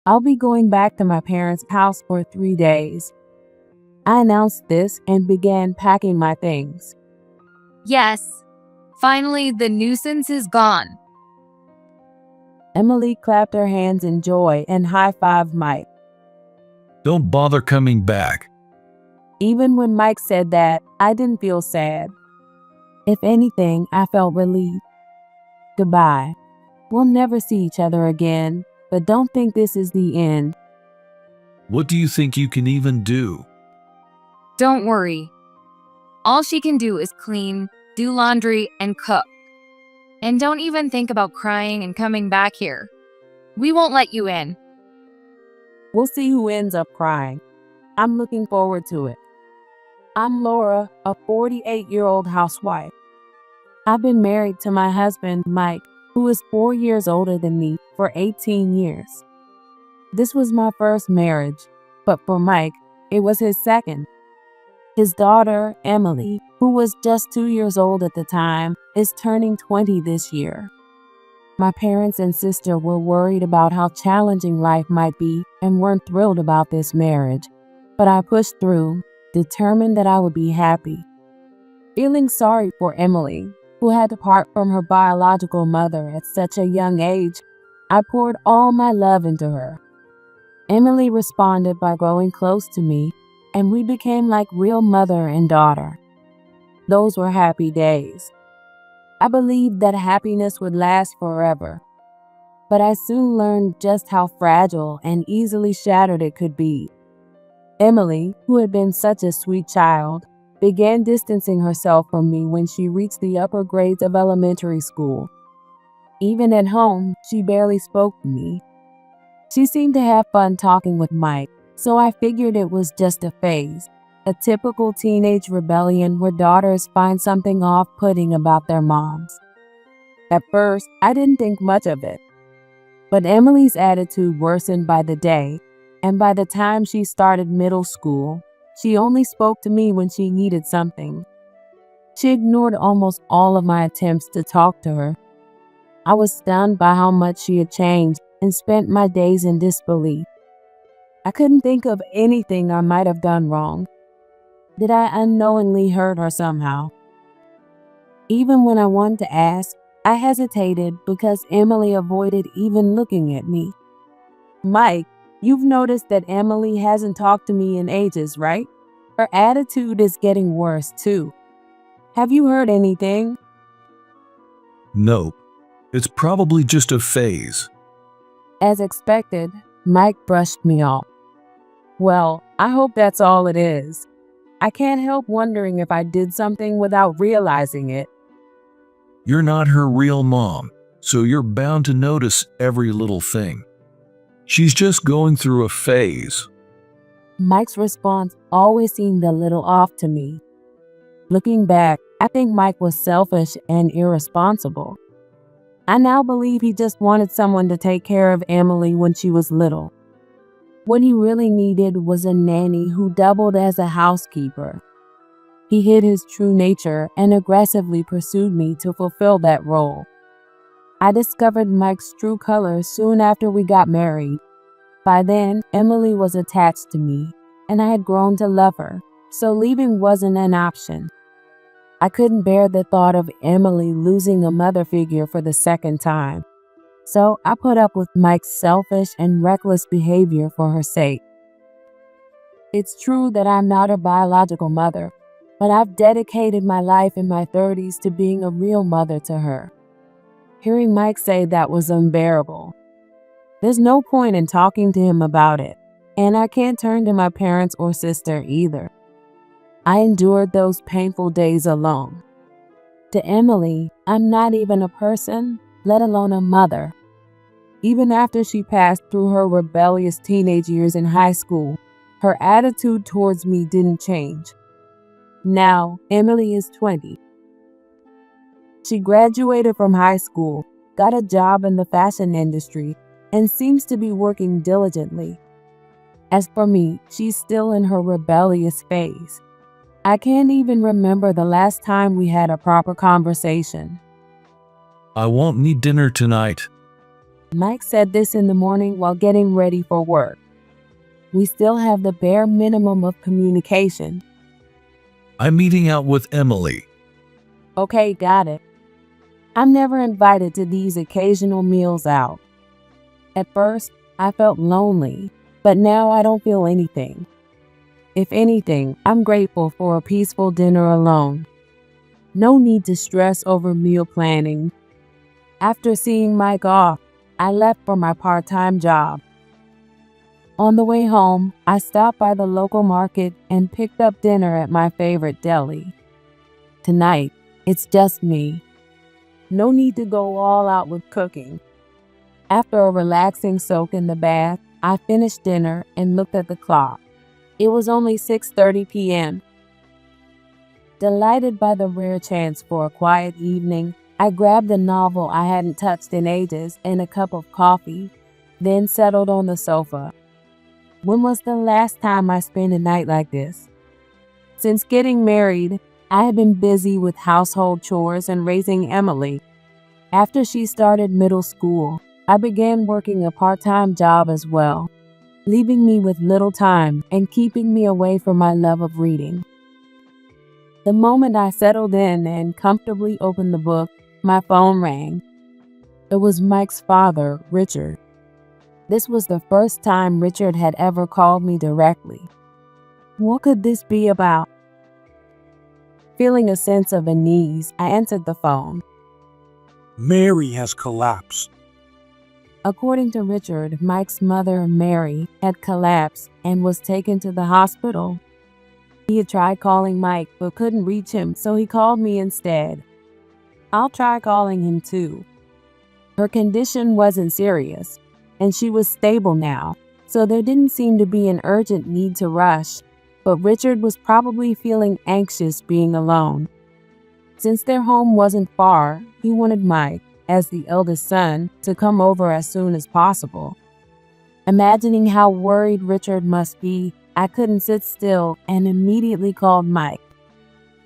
I'll be going back to my parents' house for 3 days. I announced this and began packing my things. Yes, finally the nuisance is gone. Emily clapped her hands in joy and high-fived Mike. Don't bother coming back. Even when Mike said that, I didn't feel sad. If anything, I felt relieved. Goodbye. We'll never see each other again, but don't think this is the end. What do you think you can even do? Don't worry. All she can do is clean, do laundry, and cook. And don't even think about crying and coming back here. We won't let you in. We'll see who ends up crying. I'm looking forward to it. I'm Laura, a 48-year-old housewife. I've been married to my husband, Mike, who is 4 years older than me, for 18 years. This was my first marriage, but for Mike, it was his second. His daughter, Emily, who was just 2 years old at the time, is turning 20 this year. My parents and sister were worried about how challenging life might be and weren't thrilled about this marriage, but I pushed through, determined that I would be happy. Feeling sorry for Emily, who had to part from her biological mother at such a young age, I poured all my love into her. Emily responded by growing close to me, and we became like real mother and daughter. Those were happy days. I believed that happiness would last forever, but I soon learned just how fragile and easily shattered it could be. Emily, who had been such a sweet child, began distancing herself from me when she reached the upper grades of elementary school. Even at home, she barely spoke to me. She seemed to have fun talking with Mike, so I figured it was just a phase, a typical teenage rebellion where daughters find something off-putting about their moms. At first, I didn't think much of it, but Emily's attitude worsened by the day, and by the time she started middle school, she only spoke to me when she needed something. She ignored almost all of my attempts to talk to her. I was stunned by how much she had changed and spent my days in disbelief. I couldn't think of anything I might have done wrong. Did I unknowingly hurt her somehow? Even when I wanted to ask, I hesitated because Emily avoided even looking at me. Mike, you've noticed that Emily hasn't talked to me in ages, right? Her attitude is getting worse, too. Have you heard anything? Nope. It's probably just a phase. As expected, Mike brushed me off. Well, I hope that's all it is. I can't help wondering if I did something without realizing it. You're not her real mom, so you're bound to notice every little thing. She's just going through a phase. Mike's response always seemed a little off to me. Looking back, I think Mike was selfish and irresponsible. I now believe he just wanted someone to take care of Emily when she was little. What he really needed was a nanny who doubled as a housekeeper. He hid his true nature and aggressively pursued me to fulfill that role. I discovered Mike's true colors soon after we got married. By then, Emily was attached to me, and I had grown to love her, so leaving wasn't an option. I couldn't bear the thought of Emily losing a mother figure for the second time, so I put up with Mike's selfish and reckless behavior for her sake. It's true that I'm not her biological mother, but I've dedicated my life in my 30s to being a real mother to her. Hearing Mike say that was unbearable. There's no point in talking to him about it, and I can't turn to my parents or sister either. I endured those painful days alone. To Emily, I'm not even a person, let alone a mother. Even after she passed through her rebellious teenage years in high school, her attitude towards me didn't change. Now, Emily is 20. She graduated from high school, got a job in the fashion industry, and seems to be working diligently. As for me, she's still in her rebellious phase. I can't even remember the last time we had a proper conversation. I won't need dinner tonight. Mike said this in the morning while getting ready for work. We still have the bare minimum of communication. I'm meeting out with Emily. Okay, got it. I'm never invited to these occasional meals out. At first, I felt lonely, but now I don't feel anything. If anything, I'm grateful for a peaceful dinner alone. No need to stress over meal planning. After seeing Mike off, I left for my part-time job. On the way home, I stopped by the local market and picked up dinner at my favorite deli. Tonight, it's just me. No need to go all out with cooking. After a relaxing soak in the bath, I finished dinner and looked at the clock. It was only 6:30 p.m. Delighted by the rare chance for a quiet evening, I grabbed a novel I hadn't touched in ages and a cup of coffee, then settled on the sofa. When was the last time I spent a night like this? Since getting married, I had been busy with household chores and raising Emily. After she started middle school, I began working a part-time job as well, leaving me with little time and keeping me away from my love of reading. The moment I settled in and comfortably opened the book, my phone rang. It was Mike's father, Richard. This was the first time Richard had ever called me directly. What could this be about? Feeling a sense of unease, I answered the phone. Mary has collapsed. According to Richard, Mike's mother, Mary, had collapsed and was taken to the hospital. He had tried calling Mike but couldn't reach him, so he called me instead. I'll try calling him too. Her condition wasn't serious, and she was stable now, so there didn't seem to be an urgent need to rush, but Richard was probably feeling anxious being alone. Since their home wasn't far, he wanted Mike, as the eldest son, to come over as soon as possible. Imagining how worried Richard must be, I couldn't sit still and immediately called Mike.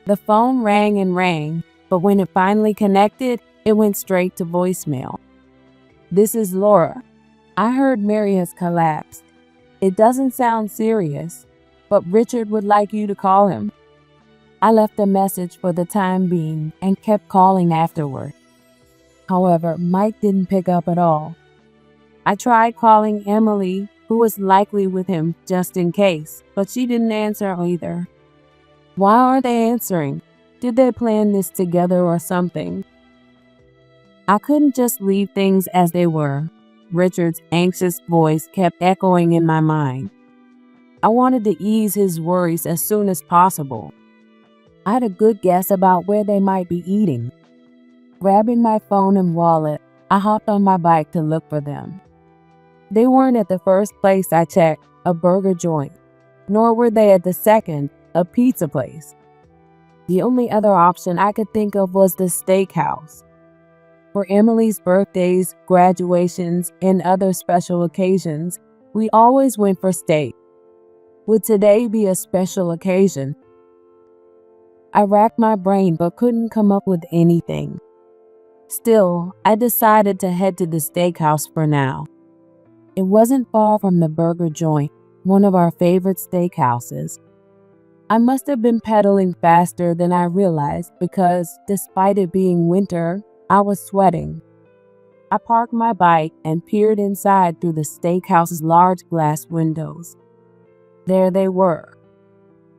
The phone rang and rang, but when it finally connected, it went straight to voicemail. This is Laura. I heard Mary has collapsed. It doesn't sound serious, but Richard would like you to call him. I left a message for the time being and kept calling afterward. However, Mike didn't pick up at all. I tried calling Emily, who was likely with him just in case, but she didn't answer either. Why aren't they answering? Did they plan this together or something? I couldn't just leave things as they were. Richard's anxious voice kept echoing in my mind. I wanted to ease his worries as soon as possible. I had a good guess about where they might be eating. Grabbing my phone and wallet, I hopped on my bike to look for them. They weren't at the first place I checked, a burger joint, nor were they at the second, a pizza place. The only other option I could think of was the steakhouse. For Emily's birthdays, graduations, and other special occasions, we always went for steak. Would today be a special occasion? I racked my brain but couldn't come up with anything. Still, I decided to head to the steakhouse for now. It wasn't far from the burger joint, one of our favorite steakhouses. I must have been pedaling faster than I realized because, despite it being winter, I was sweating. I parked my bike and peered inside through the steakhouse's large glass windows. There they were.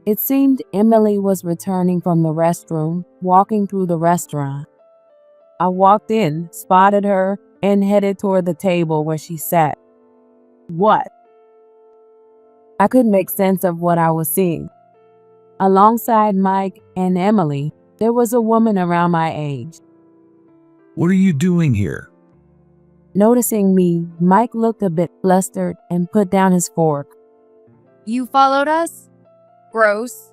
It seemed Emily was returning from the restroom, walking through the restaurant. I walked in, spotted her, and headed toward the table where she sat. What? I couldn't make sense of what I was seeing. Alongside Mike and Emily, there was a woman around my age. What are you doing here? Noticing me, Mike looked a bit flustered and put down his fork. You followed us? Gross.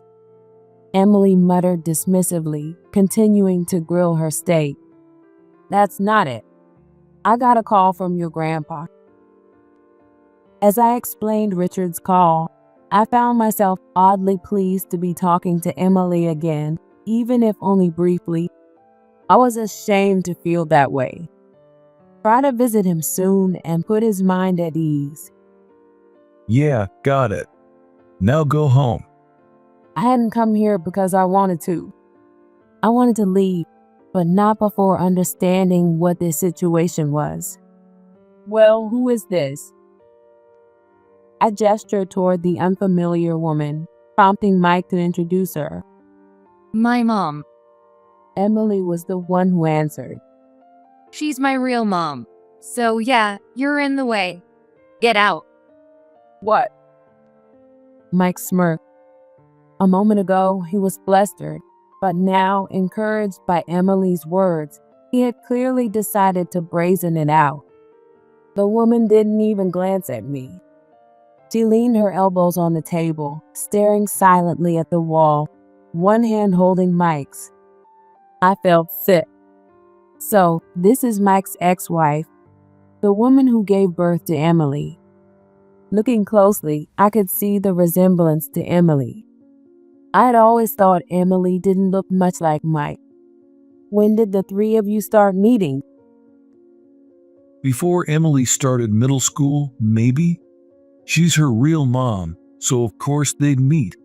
Emily muttered dismissively, continuing to grill her steak. That's not it. I got a call from your grandpa. As I explained Richard's call, I found myself oddly pleased to be talking to Emily again, even if only briefly. I was ashamed to feel that way. Try to visit him soon and put his mind at ease. Yeah, got it. Now go home. I hadn't come here because I wanted to. I wanted to leave, but not before understanding what this situation was. Well, who is this? I gestured toward the unfamiliar woman, prompting Mike to introduce her. My mom. Emily was the one who answered. She's my real mom. So yeah, you're in the way. Get out. What? Mike smirked. A moment ago, he was flustered, but now, encouraged by Emily's words, he had clearly decided to brazen it out. The woman didn't even glance at me. She leaned her elbows on the table, staring silently at the wall, one hand holding Mike's. I felt sick. So, this is Mike's ex-wife, the woman who gave birth to Emily. Looking closely, I could see the resemblance to Emily. I had always thought Emily didn't look much like Mike. When did the three of you start meeting? Before Emily started middle school, maybe? She's her real mom, so of course they'd meet.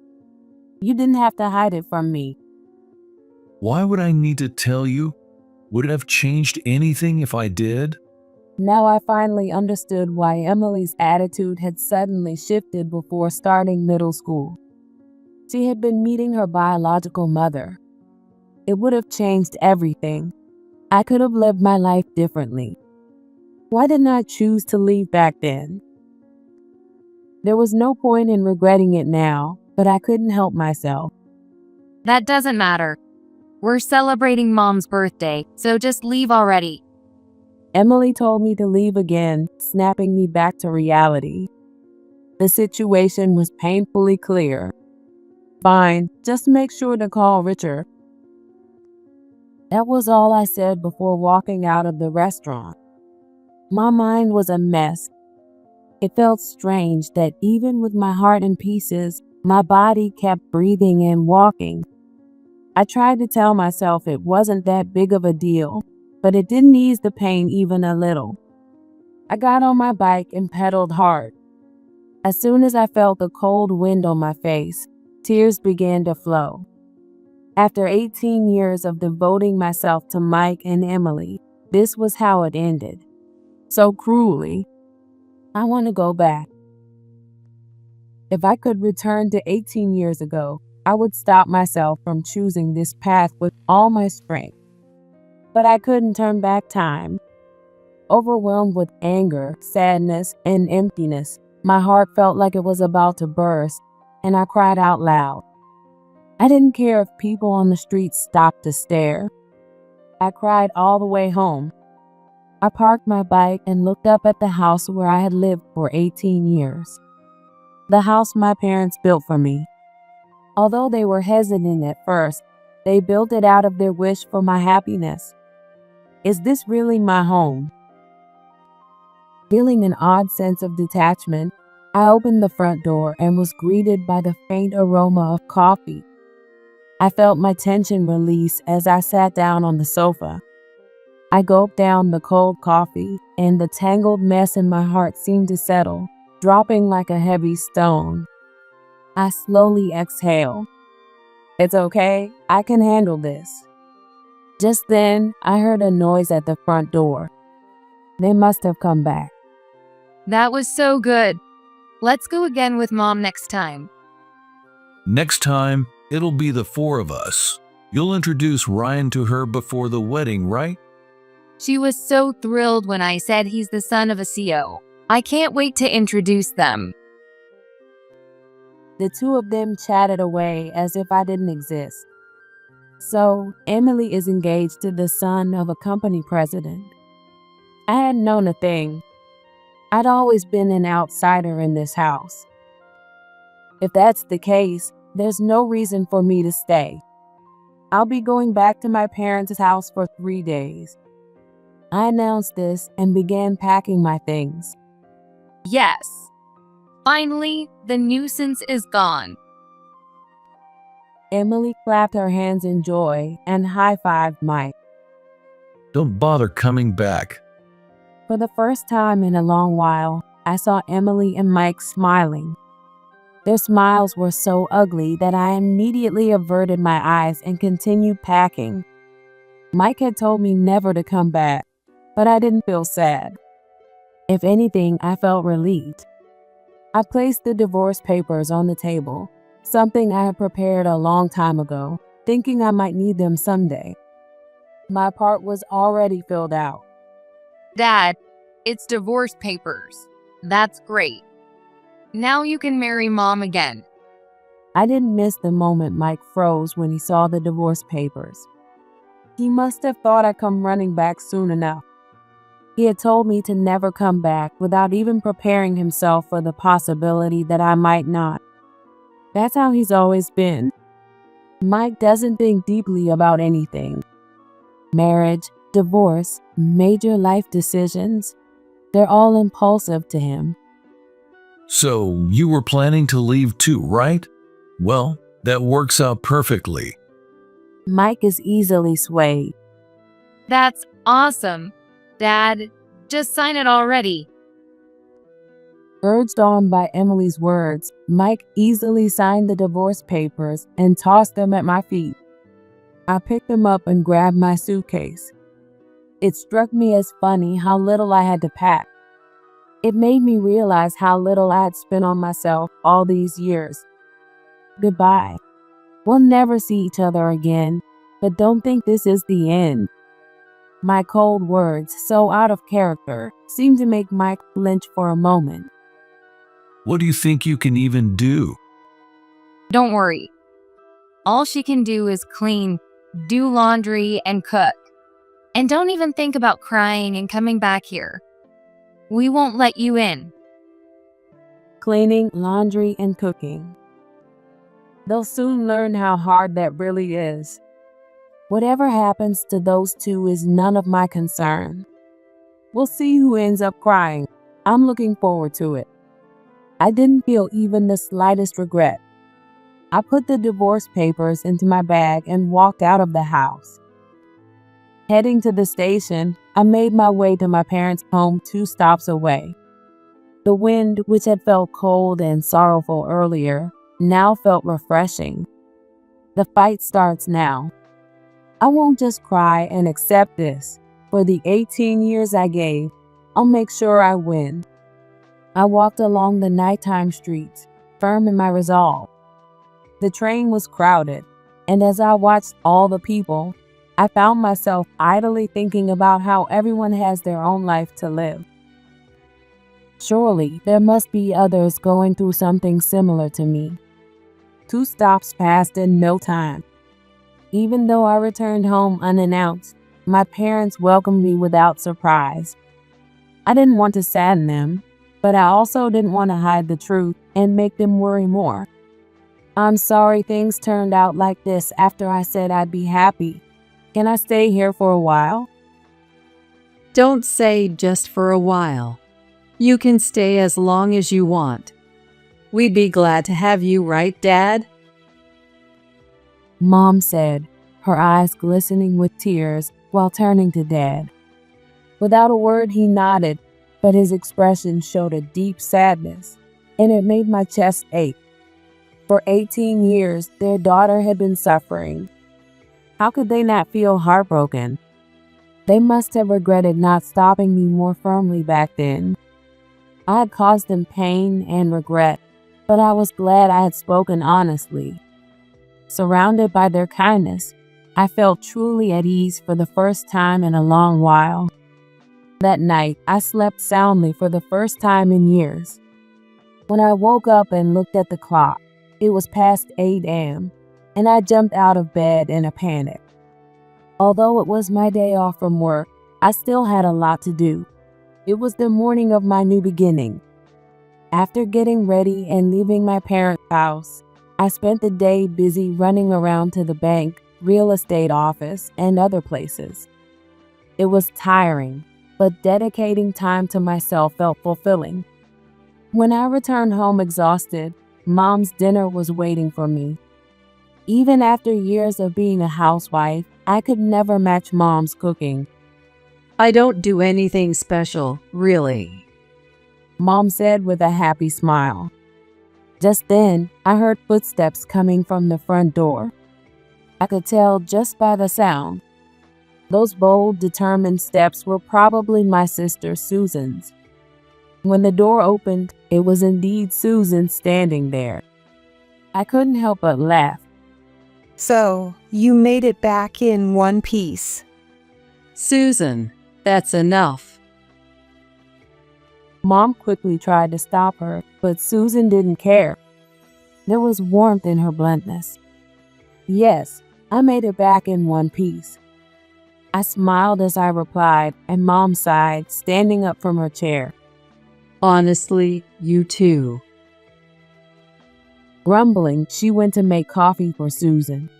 You didn't have to hide it from me. Why would I need to tell you? Would it have changed anything if I did? Now I finally understood why Emily's attitude had suddenly shifted before starting middle school. She had been meeting her biological mother. It would have changed everything. I could have lived my life differently. Why didn't I choose to leave back then? There was no point in regretting it now, but I couldn't help myself. That doesn't matter. We're celebrating Mom's birthday, so just leave already. Emily told me to leave again, snapping me back to reality. The situation was painfully clear. Fine, just make sure to call Richard. That was all I said before walking out of the restaurant. My mind was a mess. It felt strange that even with my heart in pieces, my body kept breathing and walking. I tried to tell myself it wasn't that big of a deal, but it didn't ease the pain even a little. I got on my bike and pedaled hard. As soon as I felt the cold wind on my face, tears began to flow. After 18 years of devoting myself to Mike and Emily, this was how it ended. So cruelly. I want to go back. If I could return to 18 years ago, I would stop myself from choosing this path with all my strength. But I couldn't turn back time. Overwhelmed with anger, sadness, and emptiness, my heart felt like it was about to burst, and I cried out loud. I didn't care if people on the street stopped to stare. I cried all the way home. I parked my bike and looked up at the house where I had lived for 18 years. The house my parents built for me. Although they were hesitant at first, they built it out of their wish for my happiness. Is this really my home? Feeling an odd sense of detachment, I opened the front door and was greeted by the faint aroma of coffee. I felt my tension release as I sat down on the sofa. I gulped down the cold coffee, and the tangled mess in my heart seemed to settle, dropping like a heavy stone. I slowly exhaled. It's okay, I can handle this. Just then, I heard a noise at the front door. They must have come back. That was so good. Let's go again with Mom next time. Next time, it'll be the four of us. You'll introduce Ryan to her before the wedding, right? She was so thrilled when I said he's the son of a CO. I can't wait to introduce them. The two of them chatted away as if I didn't exist. So, Emily is engaged to the son of a company president. I hadn't known a thing. I'd always been an outsider in this house. If that's the case, there's no reason for me to stay. I'll be going back to my parents' house for 3 days. I announced this and began packing my things. Yes. Finally, the nuisance is gone. Emily clapped her hands in joy and high-fived Mike. Don't bother coming back. For the first time in a long while, I saw Emily and Mike smiling. Their smiles were so ugly that I immediately averted my eyes and continued packing. Mike had told me never to come back, but I didn't feel sad. If anything, I felt relieved. I placed the divorce papers on the table, something I had prepared a long time ago, thinking I might need them someday. My part was already filled out. Dad, it's divorce papers. That's great. Now you can marry Mom again. I didn't miss the moment Mike froze when he saw the divorce papers. He must have thought I'd come running back soon enough. He had told me to never come back without even preparing himself for the possibility that I might not. That's how he's always been. Mike doesn't think deeply about anything. Marriage, divorce, major life decisions, they're all impulsive to him. So you were planning to leave too, right? Well, that works out perfectly. Mike is easily swayed. That's awesome. Dad, just sign it already. Urged on by Emily's words, Mike easily signed the divorce papers and tossed them at my feet. I picked them up and grabbed my suitcase. It struck me as funny how little I had to pack. It made me realize how little I had spent on myself all these years. Goodbye. We'll never see each other again, but don't think this is the end. My cold words, so out of character, seemed to make Mike flinch for a moment. What do you think you can even do? Don't worry. All she can do is clean, do laundry, and cook. And don't even think about crying and coming back here. We won't let you in. Cleaning, laundry, and cooking. They'll soon learn how hard that really is. Whatever happens to those two is none of my concern. We'll see who ends up crying. I'm looking forward to it. I didn't feel even the slightest regret. I put the divorce papers into my bag and walked out of the house. Heading to the station, I made my way to my parents' home 2 stops away. The wind, which had felt cold and sorrowful earlier, now felt refreshing. The fight starts now. I won't just cry and accept this. For the 18 years I gave, I'll make sure I win. I walked along the nighttime streets, firm in my resolve. The train was crowded, and as I watched all the people, I found myself idly thinking about how everyone has their own life to live. Surely, there must be others going through something similar to me. 2 stops passed in no time. Even though I returned home unannounced, my parents welcomed me without surprise. I didn't want to sadden them, but I also didn't want to hide the truth and make them worry more. I'm sorry things turned out like this after I said I'd be happy. Can I stay here for a while? Don't say just for a while. You can stay as long as you want. We'd be glad to have you, right, Dad? Mom said, her eyes glistening with tears while turning to Dad. Without a word, he nodded, but his expression showed a deep sadness, and it made my chest ache. For 18 years, their daughter had been suffering. How could they not feel heartbroken? They must have regretted not stopping me more firmly back then. I had caused them pain and regret, but I was glad I had spoken honestly. Surrounded by their kindness, I felt truly at ease for the first time in a long while. That night, I slept soundly for the first time in years. When I woke up and looked at the clock, it was past 8 a.m., and I jumped out of bed in a panic. Although it was my day off from work, I still had a lot to do. It was the morning of my new beginning. After getting ready and leaving my parents' house, I spent the day busy running around to the bank, real estate office, and other places. It was tiring, but dedicating time to myself felt fulfilling. When I returned home exhausted, Mom's dinner was waiting for me. Even after years of being a housewife, I could never match Mom's cooking. I don't do anything special, really. Mom said with a happy smile. Just then, I heard footsteps coming from the front door. I could tell just by the sound. Those bold, determined steps were probably my sister Susan's. When the door opened, it was indeed Susan standing there. I couldn't help but laugh. So, you made it back in one piece. Susan, that's enough. Mom quickly tried to stop her, but Susan didn't care. There was warmth in her bluntness. Yes, I made it back in one piece. I smiled as I replied, and Mom sighed, standing up from her chair. Honestly, you too. Grumbling, she went to make coffee for Susan.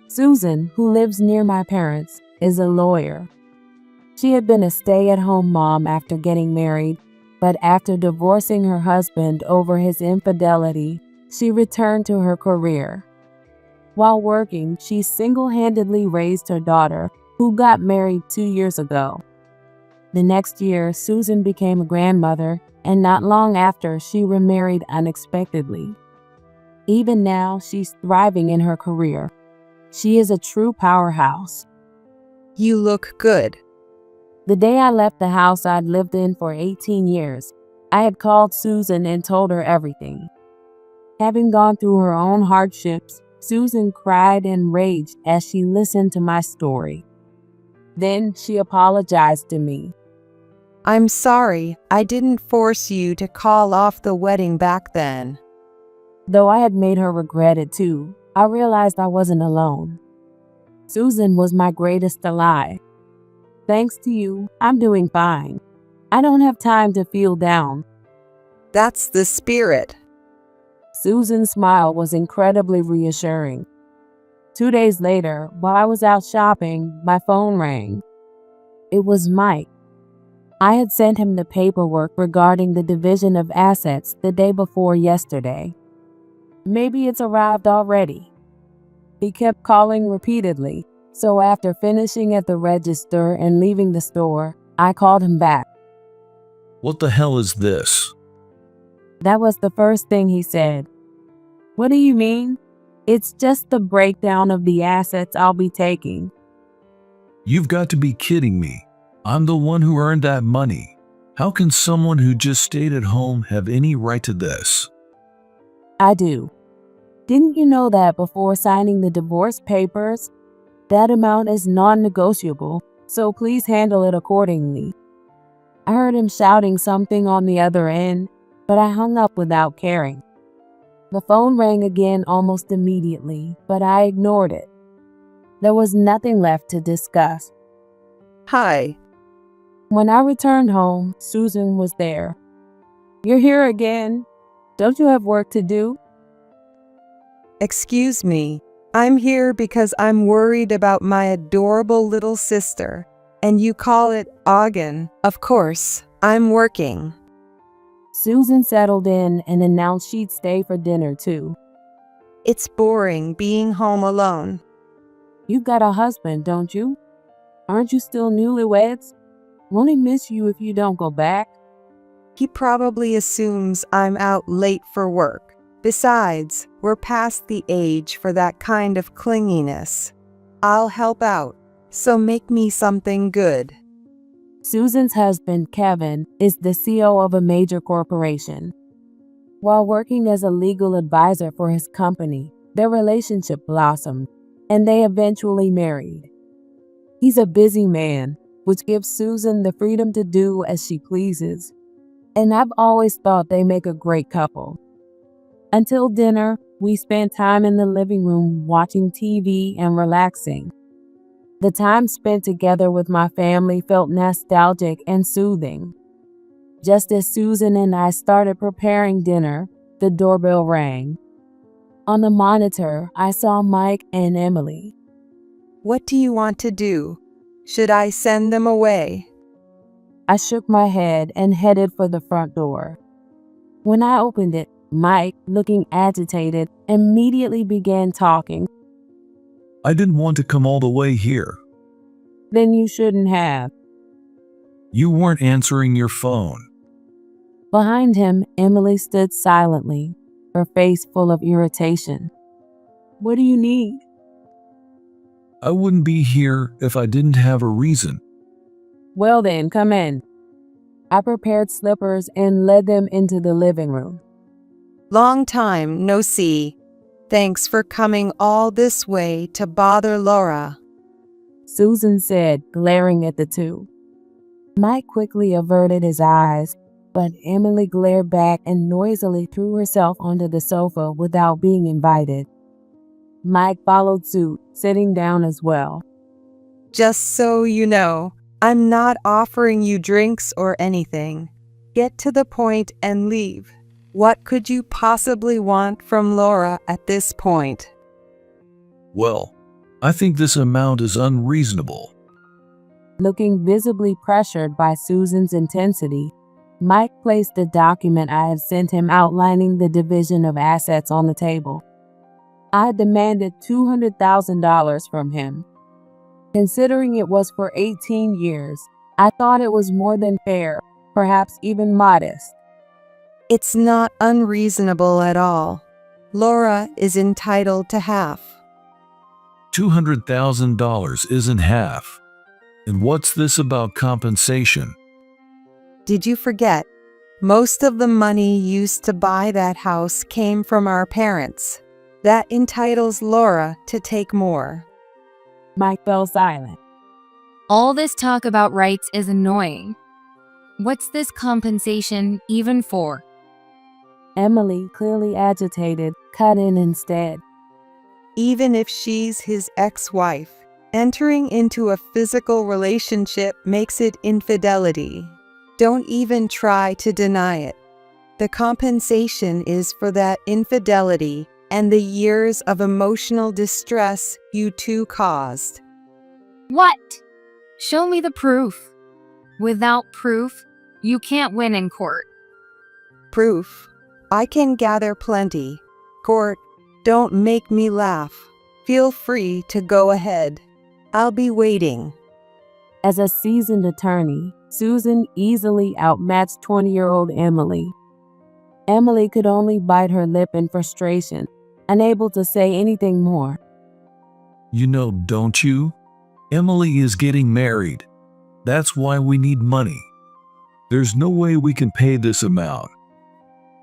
Susan, who lives near my parents, is a lawyer. She had been a stay-at-home mom after getting married, but after divorcing her husband over his infidelity, she returned to her career. While working, she single-handedly raised her daughter, who got married 2 years ago. The next year, Susan became a grandmother, and not long after, she remarried unexpectedly. Even now, she's thriving in her career. She is a true powerhouse. You look good. The day I left the house I'd lived in for 18 years, I had called Susan and told her everything. Having gone through her own hardships, Susan cried and raged as she listened to my story. Then she apologized to me. I'm sorry, I didn't force you to call off the wedding back then. Though I had made her regret it too, I realized I wasn't alone. Susan was my greatest ally. Thanks to you, I'm doing fine. I don't have time to feel down. That's the spirit. Susan's smile was incredibly reassuring. 2 days later, while I was out shopping, my phone rang. It was Mike. I had sent him the paperwork regarding the division of assets the day before yesterday. Maybe it's arrived already. He kept calling repeatedly, so after finishing at the register and leaving the store, I called him back. What the hell is this? That was the first thing he said. What do you mean? It's just the breakdown of the assets I'll be taking. You've got to be kidding me. I'm the one who earned that money. How can someone who just stayed at home have any right to this? I do. Didn't you know that before signing the divorce papers? That amount is non-negotiable, so please handle it accordingly. I heard him shouting something on the other end, but I hung up without caring. The phone rang again almost immediately, but I ignored it. There was nothing left to discuss. Hi. When I returned home, Susan was there. You're here again. Don't you have work to do? Excuse me. I'm here because I'm worried about my adorable little sister. And you call it Ogden. Of course, I'm working. Susan settled in and announced she'd stay for dinner too. It's boring being home alone. You've got a husband, don't you? Aren't you still newlyweds? Won't he miss you if you don't go back? He probably assumes I'm out late for work. Besides, we're past the age for that kind of clinginess. I'll help out, so make me something good. Susan's husband, Kevin, is the CEO of a major corporation. While working as a legal advisor for his company, their relationship blossomed, and they eventually married. He's a busy man, which gives Susan the freedom to do as she pleases. And I've always thought they make a great couple. Until dinner, we spent time in the living room watching TV and relaxing. The time spent together with my family felt nostalgic and soothing. Just as Susan and I started preparing dinner, the doorbell rang. On the monitor, I saw Mike and Emily. What do you want to do? Should I send them away? I shook my head and headed for the front door. When I opened it, Mike, looking agitated, immediately began talking. I didn't want to come all the way here. Then you shouldn't have. You weren't answering your phone. Behind him, Emily stood silently, her face full of irritation. What do you need? I wouldn't be here if I didn't have a reason. Well then, come in. I prepared slippers and led them into the living room. Long time no see. Thanks for coming all this way to bother Laura, Susan said, glaring at the two. Mike quickly averted his eyes, but Emily glared back and noisily threw herself onto the sofa without being invited. Mike followed suit, sitting down as well. Just so you know, I'm not offering you drinks or anything. Get to the point and leave. What could you possibly want from Laura at this point? Well, I think this amount is unreasonable. Looking visibly pressured by Susan's intensity, Mike placed the document I had sent him outlining the division of assets on the table. I demanded $200,000 from him. Considering it was for 18 years, I thought it was more than fair, perhaps even modest. It's not unreasonable at all. Laura is entitled to half. $200,000 isn't half. And what's this about compensation? Did you forget? Most of the money used to buy that house came from our parents. That entitles Laura to take more. Mike fell silent. All this talk about rights is annoying. What's this compensation even for? Emily, clearly agitated, cut in instead. Even if she's his ex-wife, entering into a physical relationship makes it infidelity. Don't even try to deny it. The compensation is for that infidelity and the years of emotional distress you two caused. What? Show me the proof. Without proof, you can't win in court. Proof? I can gather plenty. Court, don't make me laugh. Feel free to go ahead. I'll be waiting. As a seasoned attorney, Susan easily outmatched 20-year-old Emily. Emily could only bite her lip in frustration, unable to say anything more. You know, don't you? Emily is getting married. That's why we need money. There's no way we can pay this amount.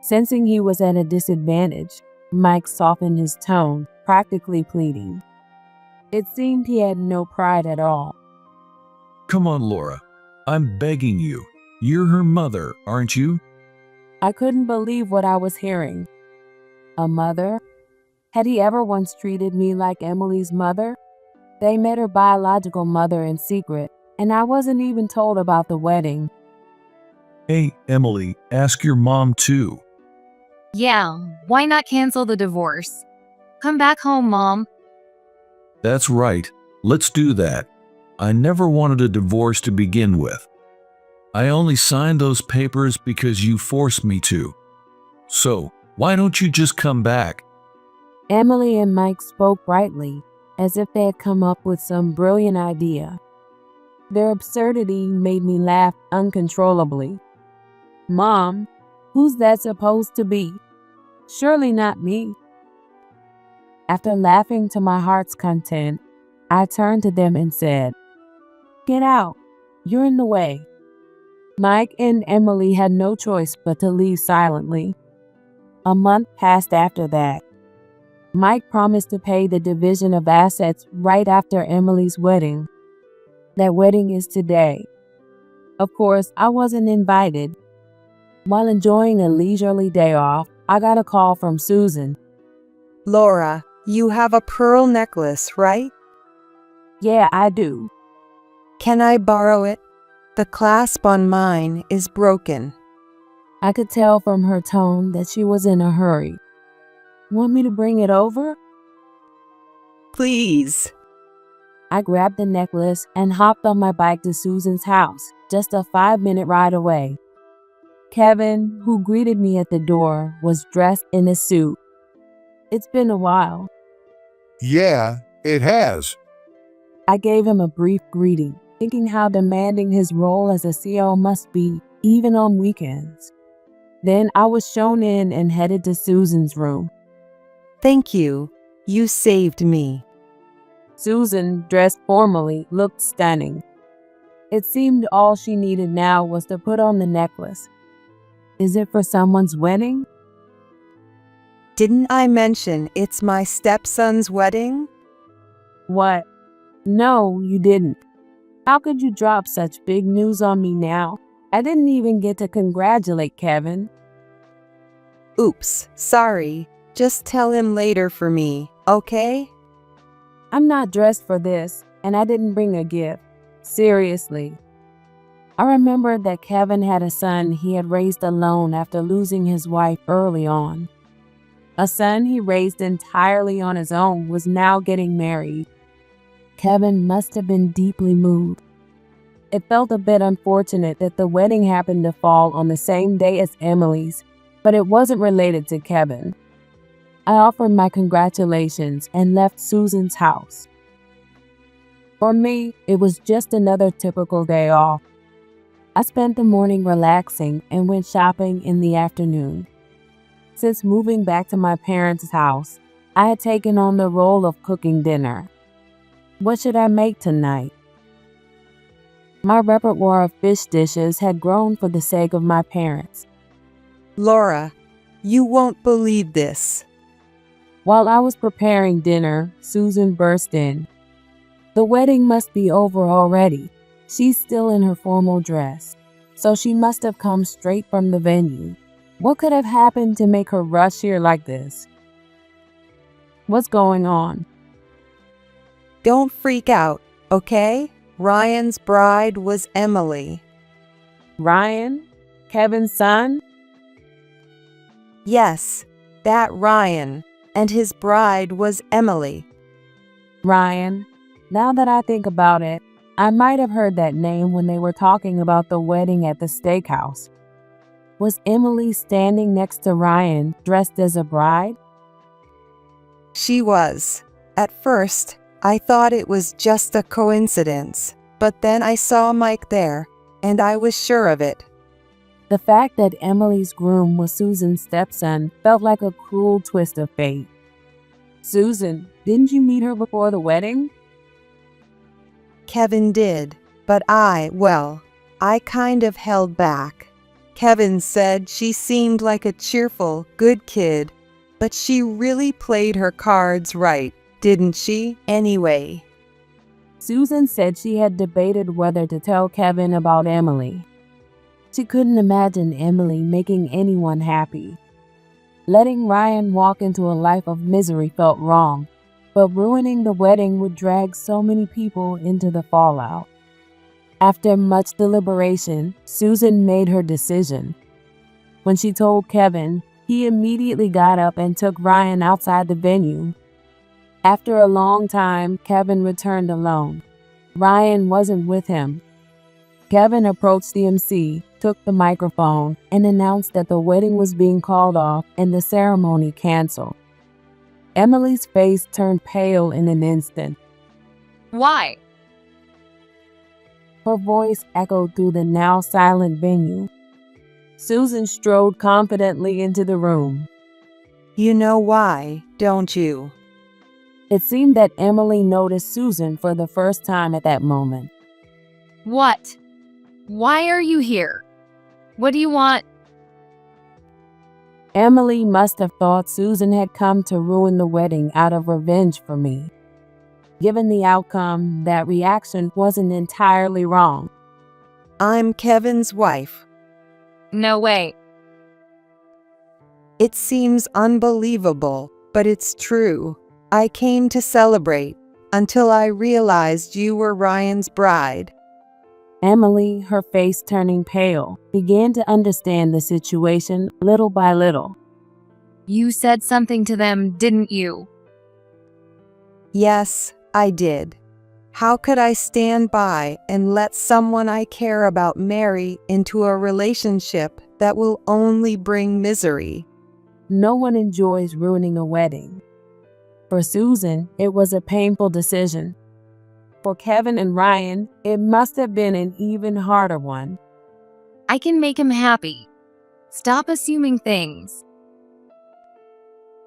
Sensing he was at a disadvantage, Mike softened his tone, practically pleading. It seemed he had no pride at all. Come on, Laura. I'm begging you. You're her mother, aren't you? I couldn't believe what I was hearing. A mother? Had he ever once treated me like Emily's mother? They met her biological mother in secret, and I wasn't even told about the wedding. Hey, Emily, ask your mom too. Yeah, why not cancel the divorce? Come back home, Mom. That's right. Let's do that. I never wanted a divorce to begin with. I only signed those papers because you forced me to. So, why don't you just come back? Emily and Mike spoke brightly, as if they had come up with some brilliant idea. Their absurdity made me laugh uncontrollably. Mom, who's that supposed to be? Surely not me. After laughing to my heart's content, I turned to them and said, Get out. You're in the way. Mike and Emily had no choice but to leave silently. A month passed after that. Mike promised to pay the division of assets right after Emily's wedding. That wedding is today. Of course, I wasn't invited. While enjoying a leisurely day off, I got a call from Susan. Laura, you have a pearl necklace, right? Yeah, I do. Can I borrow it? The clasp on mine is broken. I could tell from her tone that she was in a hurry. Want me to bring it over? Please. I grabbed the necklace and hopped on my bike to Susan's house, just a 5-minute ride away. Kevin, who greeted me at the door, was dressed in a suit. It's been a while. Yeah, it has. I gave him a brief greeting, thinking how demanding his role as a CEO must be, even on weekends. Then I was shown in and headed to Susan's room. Thank you. You saved me. Susan, dressed formally, looked stunning. It seemed all she needed now was to put on the necklace. Is it for someone's wedding? Didn't I mention it's my stepson's wedding? What? No, you didn't. How could you drop such big news on me now? I didn't even get to congratulate Kevin. Oops, sorry. Just tell him later for me, okay? I'm not dressed for this, and I didn't bring a gift. Seriously. I remembered that Kevin had a son he had raised alone after losing his wife early on. A son he raised entirely on his own was now getting married. Kevin must have been deeply moved. It felt a bit unfortunate that the wedding happened to fall on the same day as Emily's, but it wasn't related to Kevin. I offered my congratulations and left Susan's house. For me, it was just another typical day off. I spent the morning relaxing and went shopping in the afternoon. Since moving back to my parents' house, I had taken on the role of cooking dinner. What should I make tonight? My repertoire of fish dishes had grown for the sake of my parents. Laura, you won't believe this. While I was preparing dinner, Susan burst in. The wedding must be over already. She's still in her formal dress, so she must have come straight from the venue. What could have happened to make her rush here like this? What's going on? Don't freak out, okay? Ryan's bride was Emily. Ryan? Kevin's son? Yes, that Ryan. And his bride was Emily. Ryan. Now that I think about it, I might have heard that name when they were talking about the wedding at the steakhouse. Was Emily standing next to Ryan, dressed as a bride? She was. At first, I thought it was just a coincidence, but then I saw Mike there, and I was sure of it. The fact that Emily's groom was Susan's stepson felt like a cruel twist of fate. Susan, didn't you meet her before the wedding? Kevin did, but I kind of held back. Kevin said she seemed like a cheerful, good kid, but she really played her cards right, didn't she, anyway? Susan said she had debated whether to tell Kevin about Emily. She couldn't imagine Emily making anyone happy. Letting Ryan walk into a life of misery felt wrong, but ruining the wedding would drag so many people into the fallout. After much deliberation, Susan made her decision. When she told Kevin, he immediately got up and took Ryan outside the venue. After a long time, Kevin returned alone. Ryan wasn't with him. Kevin approached the MC, took the microphone, and announced that the wedding was being called off and the ceremony canceled. Emily's face turned pale in an instant. Why? Her voice echoed through the now silent venue. Susan strode confidently into the room. You know why, don't you? It seemed that Emily noticed Susan for the first time at that moment. What? Why are you here? What do you want? Emily must have thought Susan had come to ruin the wedding out of revenge for me. Given the outcome, that reaction wasn't entirely wrong. I'm Kevin's wife. No way. It seems unbelievable, but it's true. I came to celebrate until I realized you were Ryan's bride. Emily, her face turning pale, began to understand the situation little by little. You said something to them, didn't you? Yes, I did. How could I stand by and let someone I care about marry into a relationship that will only bring misery? No one enjoys ruining a wedding. For Susan, it was a painful decision. For Kevin and Ryan, it must have been an even harder one. I can make him happy. Stop assuming things.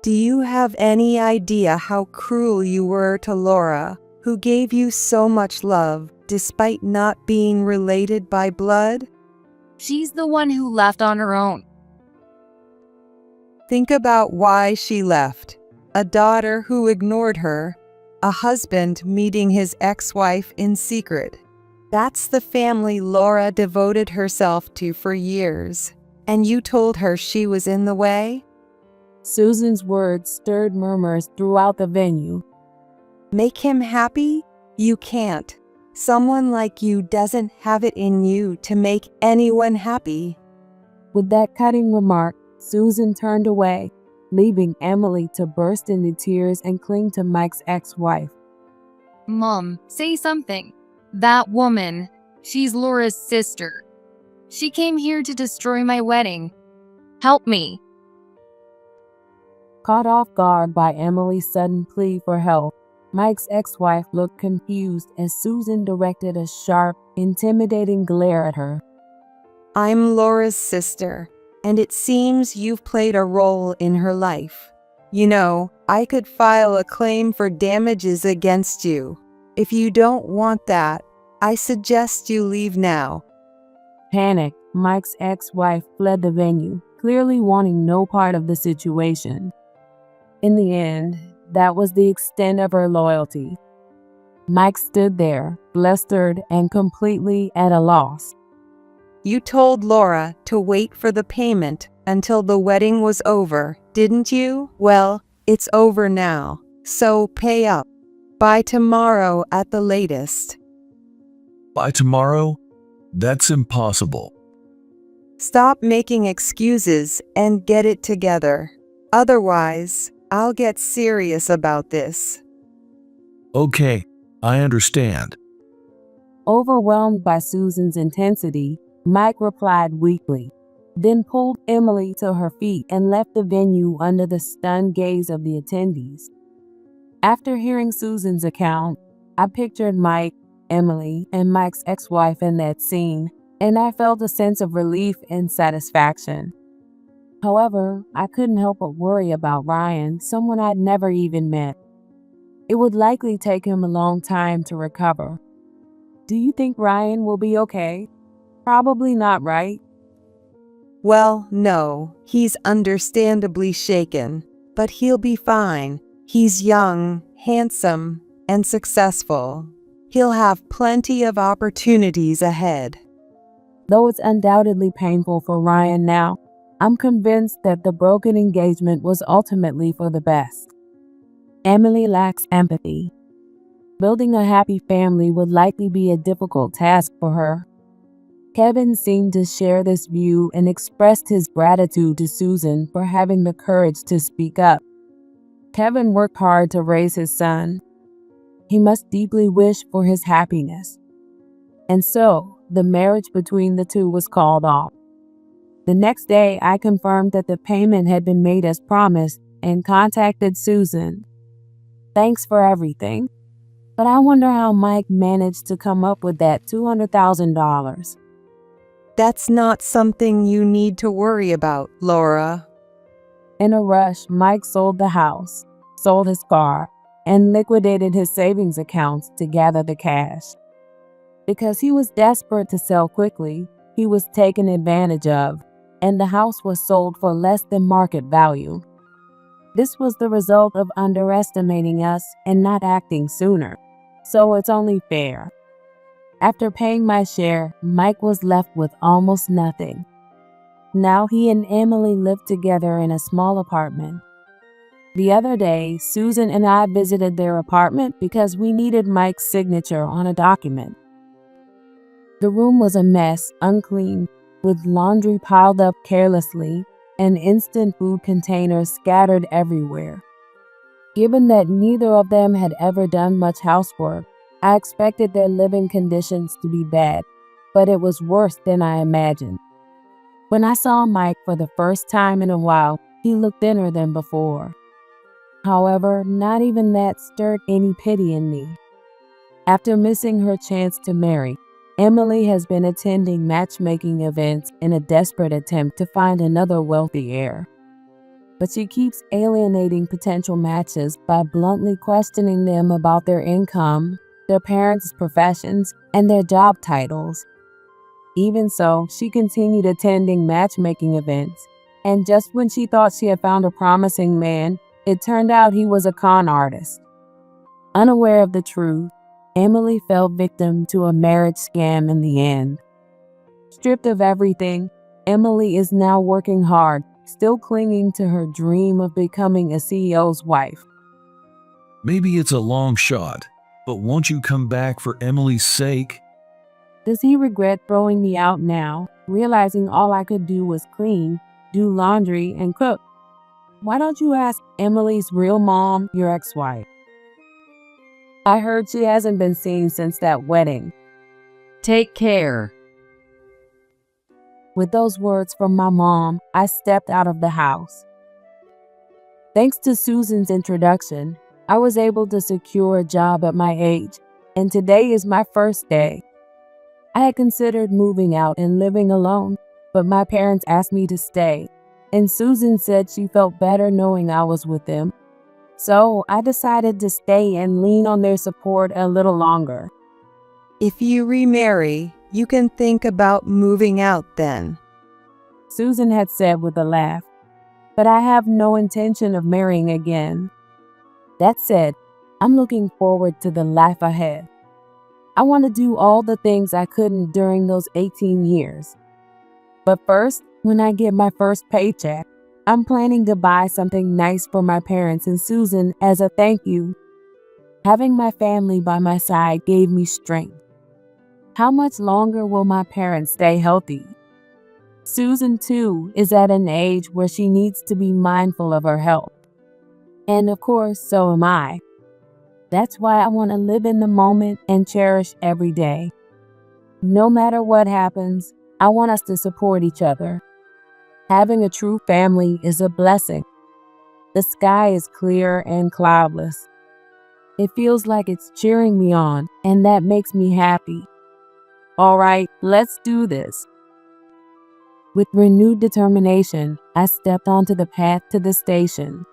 Do you have any idea how cruel you were to Laura, who gave you so much love despite not being related by blood? She's the one who left on her own. Think about why she left. A daughter who ignored her, a husband meeting his ex-wife in secret. That's the family Laura devoted herself to for years. And you told her she was in the way? Susan's words stirred murmurs throughout the venue. Make him happy? You can't. Someone like you doesn't have it in you to make anyone happy. With that cutting remark, Susan turned away, leaving Emily to burst into tears and cling to Mike's ex-wife. Mom, say something. That woman, she's Laura's sister. She came here to destroy my wedding. Help me. Caught off guard by Emily's sudden plea for help, Mike's ex-wife looked confused as Susan directed a sharp, intimidating glare at her. I'm Laura's sister, and it seems you've played a role in her life. You know, I could file a claim for damages against you. If you don't want that, I suggest you leave now. Panicked, Mike's ex-wife fled the venue, clearly wanting no part of the situation. In the end, that was the extent of her loyalty. Mike stood there, flustered and completely at a loss. You told Laura to wait for the payment until the wedding was over, didn't you? Well, it's over now, so pay up. By tomorrow at the latest. By tomorrow? That's impossible. Stop making excuses and get it together. Otherwise, I'll get serious about this. Okay, I understand. Overwhelmed by Susan's intensity, Mike replied weakly, then pulled Emily to her feet and left the venue under the stunned gaze of the attendees. After hearing Susan's account, I pictured Mike, Emily, and Mike's ex-wife in that scene, and I felt a sense of relief and satisfaction. However, I couldn't help but worry about Ryan, someone I'd never even met. It would likely take him a long time to recover. Do you think Ryan will be okay? Probably not, right? Well, no, he's understandably shaken, but he'll be fine. He's young, handsome, and successful. He'll have plenty of opportunities ahead. Though it's undoubtedly painful for Ryan now, I'm convinced that the broken engagement was ultimately for the best. Emily lacks empathy. Building a happy family would likely be a difficult task for her. Kevin seemed to share this view and expressed his gratitude to Susan for having the courage to speak up. Kevin worked hard to raise his son. He must deeply wish for his happiness. And so, the marriage between the two was called off. The next day, I confirmed that the payment had been made as promised and contacted Susan. Thanks for everything. But I wonder how Mike managed to come up with that $200,000. That's not something you need to worry about, Laura. In a rush, Mike sold the house, sold his car, and liquidated his savings accounts to gather the cash. Because he was desperate to sell quickly, he was taken advantage of, and the house was sold for less than market value. This was the result of underestimating us and not acting sooner, so it's only fair. After paying my share, Mike was left with almost nothing. Now he and Emily lived together in a small apartment. The other day, Susan and I visited their apartment because we needed Mike's signature on a document. The room was a mess, unclean, with laundry piled up carelessly and instant food containers scattered everywhere. Given that neither of them had ever done much housework, I expected their living conditions to be bad, but it was worse than I imagined. When I saw Mike for the first time in a while, he looked thinner than before. However, not even that stirred any pity in me. After missing her chance to marry, Emily has been attending matchmaking events in a desperate attempt to find another wealthy heir. But she keeps alienating potential matches by bluntly questioning them about their income, their parents' professions, and their job titles. Even so, she continued attending matchmaking events, and just when she thought she had found a promising man, it turned out he was a con artist. Unaware of the truth, Emily fell victim to a marriage scam in the end. Stripped of everything, Emily is now working hard, still clinging to her dream of becoming a CEO's wife. Maybe it's a long shot, but won't you come back for Emily's sake? Does he regret throwing me out now, realizing all I could do was clean, do laundry, and cook? Why don't you ask Emily's real mom, your ex-wife? I heard she hasn't been seen since that wedding. Take care. With those words from my mom, I stepped out of the house. Thanks to Susan's introduction, I was able to secure a job at my age, and today is my first day. I had considered moving out and living alone, but my parents asked me to stay, and Susan said she felt better knowing I was with them. So I decided to stay and lean on their support a little longer. If you remarry, you can think about moving out then. Susan had said with a laugh, but I have no intention of marrying again. That said, I'm looking forward to the life ahead. I want to do all the things I couldn't during those 18 years. But first, when I get my first paycheck, I'm planning to buy something nice for my parents and Susan as a thank you. Having my family by my side gave me strength. How much longer will my parents stay healthy? Susan, too, is at an age where she needs to be mindful of her health. And of course, so am I. That's why I want to live in the moment and cherish every day. No matter what happens, I want us to support each other. Having a true family is a blessing. The sky is clear and cloudless. It feels like it's cheering me on, and that makes me happy. All right, let's do this. With renewed determination, I stepped onto the path to the station.